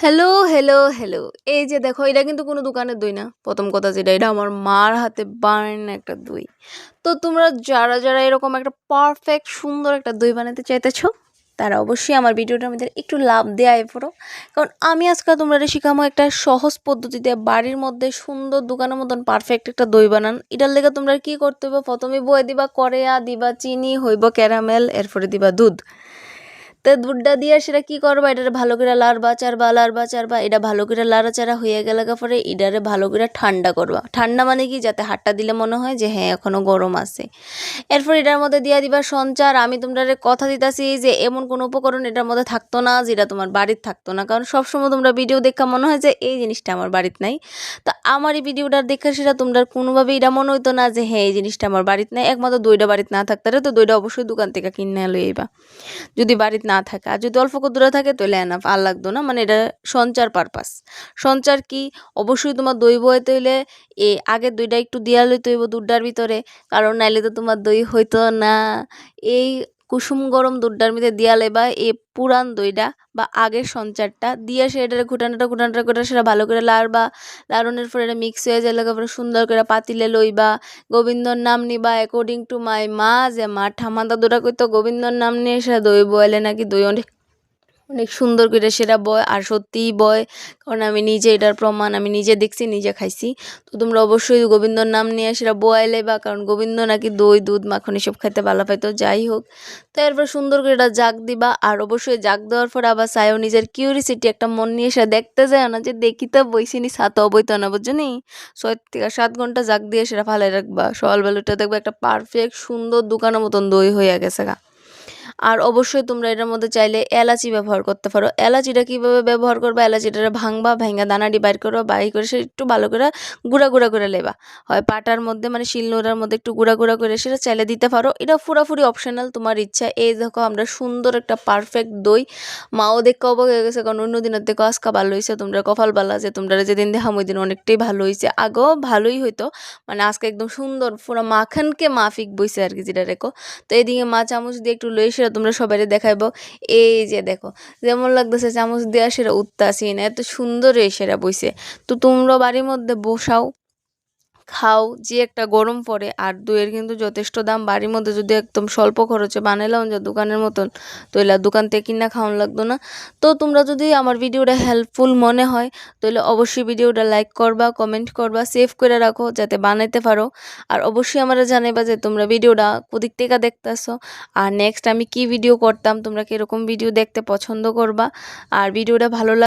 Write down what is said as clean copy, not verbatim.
Hello, hello, hello. এই যে দেখো এটা কিন্তু কোনো দোকানের দই না। প্রথম কথা যেটা এটা আমার মার হাতে বানানো একটা দই। তো তোমরা যারা এরকম একটা পারফেক্ট সুন্দর একটা দই বানাতে চাইতেছো তারা অবশ্যই আমার ভিডিওটার মধ্যে একটু লাভ দিয়ে আয় পড়ো। কারণ আমি আজকে তোমরা শিখামো একটা সহজ পদ্ধতিতে বাড়ির মধ্যে সুন্দর দোকানের মতন পারফেক্ট একটা দই বানান। এটার লেগে তোমরা কি করতে হবে, প্রথমে বয়ে দিবা করেয়া, দিবা চিনি, হইব ক্যারামেল, এরপরে দিবা দুধ। তো দুধটা দিয়ে সেটা কি করবা, এটারে ভালো করে লাড়বা এটা ভালো করে লাড়াচাড়া হয়ে গেলে পরে এটারে ভালো করে ঠান্ডা করবা। ঠান্ডা মানে কি, যাতে হাতটা দিলে মনে হয় যে হ্যাঁ এখনো গরম আছে। এরপর এটার মধ্যে দিয়া দিবা সঞ্চার। আমি তোমরা কথা দিতেছি যে এমন কোনো উপকরণ এটার মধ্যে থাকতো না যেটা তোমার বাড়ির থাকতো না, কারণ সবসময় তোমরা ভিডিও দেখা মনে হয় যে এই জিনিসটা আমার বাড়িতে নাই। তো আমার এই ভিডিওটার দেখে সেটা তোমরা কোনোভাবেই এটা মনে হইতো না যে হ্যাঁ এই জিনিসটা আমার বাড়িতে নাই। একমাত্র দইটা বাড়িতে না থাকতে তো দইটা অবশ্যই দোকান থেকে কিনে লইবা যদি বাড়িতে না থাকে। আর যদি অল্প দূরে থাকে তাহলে এনাফ, আর লাগতো না। মানে এটা সঞ্চার পারপাস। সঞ্চার কি, অবশ্যই তোমার দই বইতে হইলে আগের দইটা একটু দিয়া লইতে হইব দুধটার ভিতরে, কারণ নাইলে তো তোমার দই হইতো না। এই কুসুম গরম দুধটার মধ্যে দিয়া লেবা এই পুরান দইটা বা আগের সঞ্চারটা দিয়ে সেটার ঘুটানোটা করে সেটা ভালো করে লাড়বা। লাড়নের পরে এটা মিক্স হয়ে যায়, পরে সুন্দর করে পাতিলে লইবা। গোবিন্দর নাম নিবা। অ্যাকর্ডিং টু মাই মা, যে মা ঠাম্মা দাদুরা কইতো গোবিন্দর নাম নিয়ে সেটা দই বয়লে নাকি দই অনেক অনেক সুন্দর করে সেটা বয়। আর সত্যিই বয়, কারণ আমি নিজে এটার প্রমাণ, আমি নিজে দেখছি, নিজে খাইছি। তো তোমরা অবশ্যই গোবিন্দর নাম নিয়ে সেটা বয়ালে বা, কারণ গোবিন্দ নাকি দই দুধ মাখন এসব খাইতে ভালো পাইতো। যাই হোক, তো এরপর সুন্দর করে এটা জাগ দিবা। আর অবশ্যই জাগ দেওয়ার পরে আবার চাইও নিজের কিউরিসিটি একটা মন নিয়ে সেটা দেখতে যায় না যে দেখি তো বইছিনি ছাতো বইতো না, বুঝছো নি। 6 থেকে 7 ঘন্টা জাগ দিয়ে সেটা ফালাই রাখবা। সকালবেলাটা দেখবে একটা পারফেক্ট সুন্দর দোকানের মতন দই হয়ে গেছে গা। আর অবশ্যই তোমরা এটার মধ্যে চাইলে এলাচি ব্যবহার করতে পারো। এলাচিটা কীভাবে ব্যবহার করবা, এলাচিটা ভাঙবা, ভাঙা দানাটি বাইর করবা, বাইর করে সে একটু ভালো করে গুঁড়া করে লেবা। হয় পাটার মধ্যে মানে শিলনোড়ার মধ্যে একটু গুঁড়া করে সেটা চাইলে দিতে পারো। এটা পুরাপুরি অপশনাল, তোমার ইচ্ছা। এই দেখো আমরা সুন্দর একটা পারফেক্ট দই। মাও দেখে অবাক হয়ে গেছে, কারণ অন্য দিনের দেখো আজকা ভালো হয়েছে। তোমরা কপাল বালা যে তোমরা যেদিন দেখাম ওই দিন অনেকটাই ভালো হয়েছে। আগেও ভালোই হইতো, মানে আজকে একদম সুন্দর পুরো মাখানকে মাফিক বইছে আর কি, যেটা রেখো। তো এইদিকে মা চামচ দিয়ে একটু লই সেটা তোমরা সবাই দেখাইবো। এই যে দেখো যেমন লাগতেছে চামচ দেওয়া সেটা উঠতাছি না, এত সুন্দর সেটা বইছে। তো তোমরা বাড়ির মধ্যে বসাও, খাও। যে একটা গরম পড়ে, আর দইয়ের কিন্তু যথেষ্ট দাম। বাড়ির মধ্যে যদি একদম স্বল্প খরচে বানাইলাম যে দোকানের মতন, তো এলা দোকান থেকে কিনা খাওয়ান লাগতো না। তো তোমরা যদি আমার ভিডিওটা হেল্পফুল মনে হয় তাহলে অবশ্যই ভিডিওটা লাইক করবা, কমেন্ট করবা, সেভ করে রাখো যাতে বানাইতে পারো। আর অবশ্যই আমরা জানাইবা যে তোমরা ভিডিওটা কোদিক থেকে দেখতেছো, আর নেক্সট আমি কি ভিডিও করতাম, তোমরা কিরকম ভিডিও দেখতে পছন্দ করবা। আর ভিডিওটা ভালো